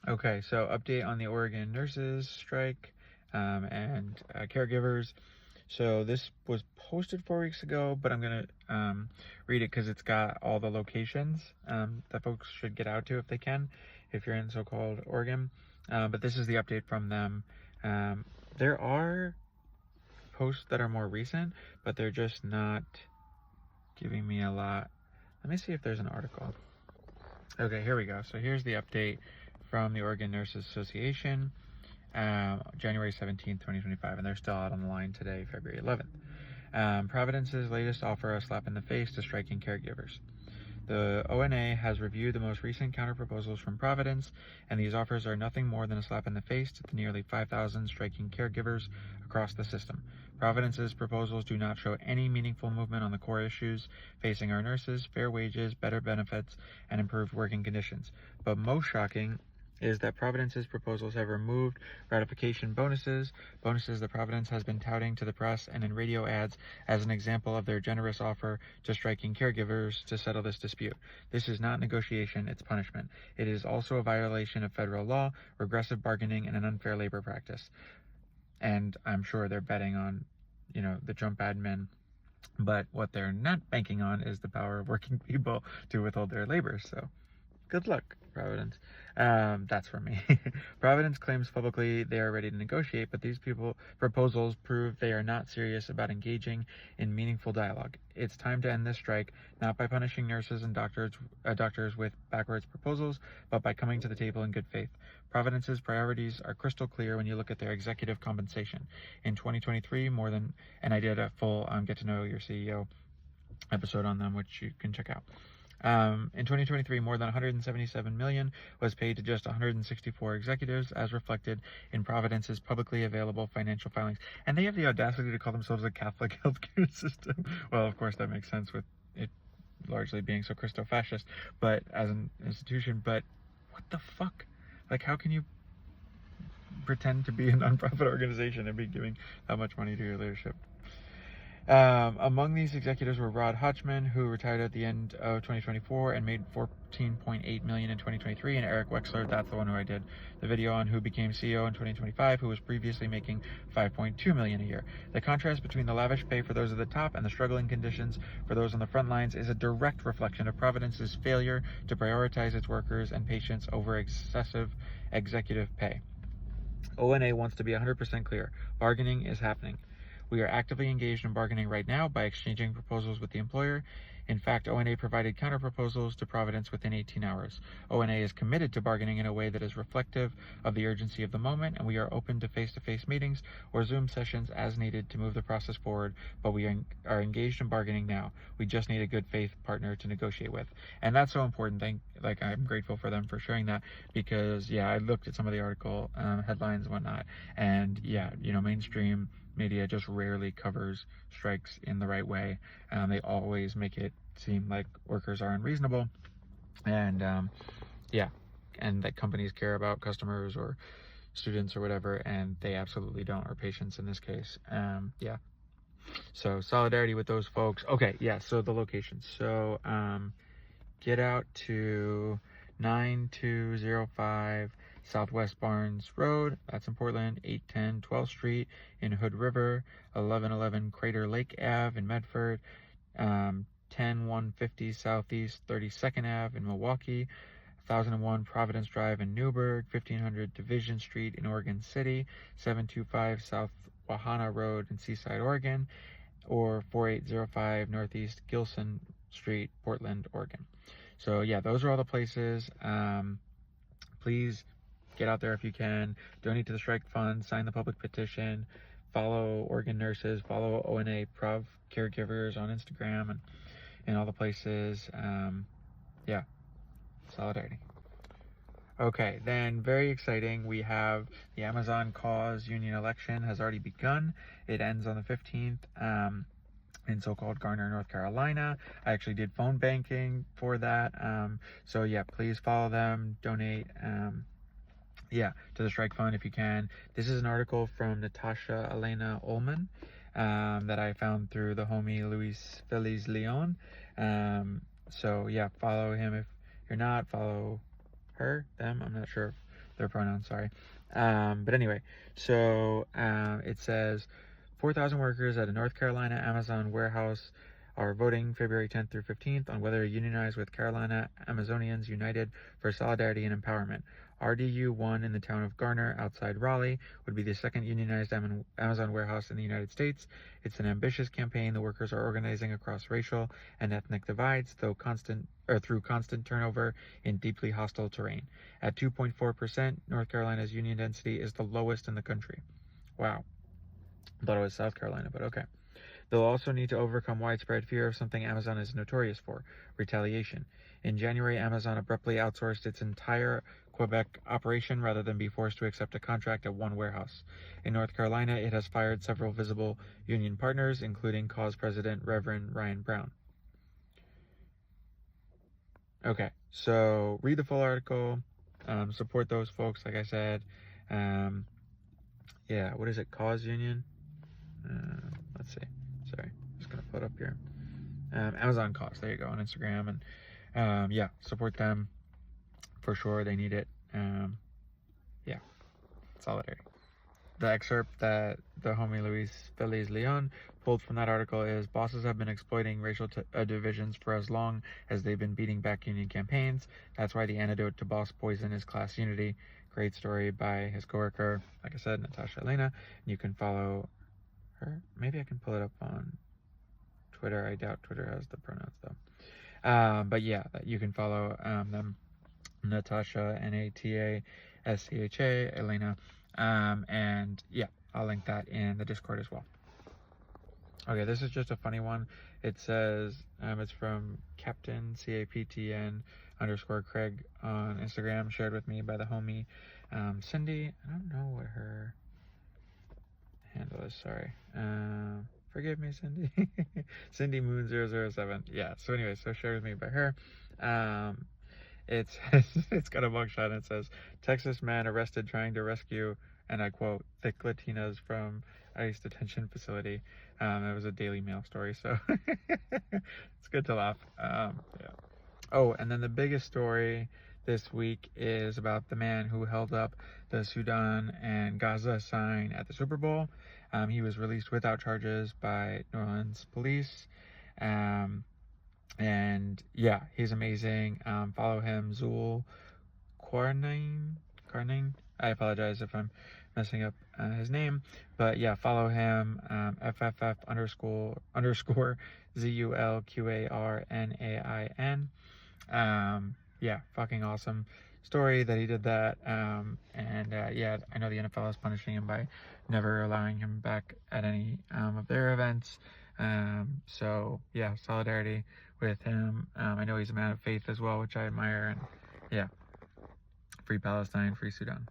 Okay, so update on the Oregon nurses strike and caregivers. So this was posted 4 weeks ago, but I'm gonna read it because it's got all the locations that folks should get out to if they can, if you're in so-called Oregon. But this is the update from them. Um, there are posts that are more recent, but they're just not giving me a lot. Let me see if there's an article. Okay, here we go. So here's the update from the Oregon Nurses Association, January 17th, 2025, and they're still out on the line today, February 11th. Providence's latest offer a slap in the face to striking caregivers. The ONA has reviewed the most recent counterproposals from Providence, and these offers are nothing more than a slap in the face to the nearly 5,000 striking caregivers across the system. Providence's proposals do not show any meaningful movement on the core issues facing our nurses: fair wages, better benefits, and improved working conditions. But most shocking is that Providence's proposals have removed ratification bonuses that Providence has been touting to the press and in radio ads as an example of their generous offer to striking caregivers to settle this dispute. This is not negotiation, it's punishment. It is also a violation of federal law, regressive bargaining, and an unfair labor practice. And I'm sure they're betting on, the Trump admin. But what they're not banking on is the power of working people to withhold their labor. So good luck, Providence. That's from me. Providence claims publicly they are ready to negotiate, but these proposals prove they are not serious about engaging in meaningful dialogue. It's time to end this strike, not by punishing nurses and doctors with backwards proposals, but by coming to the table in good faith. Providence's priorities are crystal clear when you look at their executive compensation. In 2023, and I did a full Get to Know Your CEO episode on them, which you can check out. In 2023, more than $177 million was paid to just 164 executives, as reflected in Providence's publicly available financial filings. And they have the audacity to call themselves a Catholic healthcare system. Well, of course, that makes sense with it largely being so Christo-fascist, but as an institution. But what the fuck? Like, how can you pretend to be a nonprofit organization and be giving that much money to your leadership? Among these executives were Rod Hotchman, who retired at the end of 2024 and made $14.8 million in 2023, and Eric Wexler, that's the one who I did the video on, who became CEO in 2025, who was previously making $5.2 million a year. The contrast between the lavish pay for those at the top and the struggling conditions for those on the front lines is a direct reflection of Providence's failure to prioritize its workers and patients over excessive executive pay. ONA wants to be 100% clear. Bargaining is happening. We are actively engaged in bargaining right now by exchanging proposals with the employer. In fact, ONA provided counterproposals to Providence within 18 hours. ONA is committed to bargaining in a way that is reflective of the urgency of the moment, and we are open to face-to-face meetings or Zoom sessions as needed to move the process forward, but we are engaged in bargaining now. We just need a good faith partner to negotiate with. And that's so important. I'm grateful for them for sharing that, because, I looked at some of the article headlines and whatnot, and mainstream media just rarely covers strikes in the right way. They always make it seem like workers are unreasonable, and and that companies care about customers or students or whatever, and they absolutely don't, or patients in this case. So solidarity with those folks. Okay, so the location. So get out to 9205 Southwest Barnes Road, that's in Portland, 810 12th Street in Hood River, 1111 Crater Lake Ave in Medford, 10150 Southeast 32nd Ave in Milwaukee, 1001 Providence Drive in Newburgh, 1500 Division Street in Oregon City, 725 South Wahana Road in Seaside, Oregon, or 4805 Northeast Gilson Street, Portland, Oregon. So those are all the places. Please get out there if you can. Donate to the strike fund, sign the public petition, follow Oregon nurses, follow ONA Prov caregivers on Instagram and all the places. Solidarity. Okay, then very exciting, we have the Amazon Cause Union election has already begun. It ends on the 15th. In so-called Garner, North Carolina. I actually did phone banking for that. So please follow them, donate, to the strike fund if you can. This is an article from Natasha Elena Ullman that I found through the homie Luis Feliz Leon. So follow him if you're not. Follow her, them. I'm not sure if their pronouns, sorry. But anyway, so it says 4,000 workers at a North Carolina Amazon warehouse are voting February 10th through 15th on whether to unionize with Carolina Amazonians United for Solidarity and Empowerment. RDU 1 in the town of Garner outside Raleigh would be the second unionized Amazon warehouse in the United States. It's an ambitious campaign the workers are organizing across racial and ethnic divides, through constant turnover in deeply hostile terrain. At 2.4%, North Carolina's union density is the lowest in the country. Wow. I thought it was South Carolina, but okay. They'll also need to overcome widespread fear of something Amazon is notorious for: retaliation. In January, Amazon abruptly outsourced its entire Quebec operation rather than be forced to accept a contract at one warehouse. In North Carolina, it has fired several visible union partners, including Cause President Reverend Ryan Brown. Okay, so read the full article, support those folks, like I said. Yeah, what is it, Cause Union? Let's see. Sorry, just gonna put up here. Amazon Cause, there you go, on Instagram. And yeah, support them for sure. They need it. Yeah, solidarity. The excerpt that the homie Luis Feliz Leon pulled from that article is: bosses have been exploiting racial divisions for as long as they've been beating back union campaigns. That's why the antidote to boss poison is class unity. Great story by his coworker, like I said, Natasha Elena. You can follow her. Maybe I can pull it up on Twitter. I doubt Twitter has the pronouns though. But yeah, you can follow them, Natasha, Natascha, Elena. And yeah, I'll link that in the Discord as well. Okay, this is just a funny one. It says, it's from Captain, CAPTN _ Craig on Instagram, shared with me by the homie Cindy. I don't know what her handle is, sorry. Forgive me, Cindy. Cindy Moon 007. Yeah, so anyway, so shared with me by her. It says, it's got a mugshot and it says, Texas man arrested trying to rescue, and I quote, thick Latinas from ICE detention facility. It was a Daily Mail story, so it's good to laugh. Yeah. Oh, and then the biggest story this week is about the man who held up the Sudan and Gaza sign at the Super Bowl. He was released without charges by New Orleans police. And yeah, he's amazing. Follow him, Zul Karnain. I apologize if I'm messing up his name, but yeah, follow him, FFF _ ZULQARNAIN. Yeah, fucking awesome story that he did that. Yeah, I know the NFL is punishing him by never allowing him back at any of their events. So yeah, solidarity with him. I know he's a man of faith as well, which I admire. And yeah, free Palestine, free Sudan.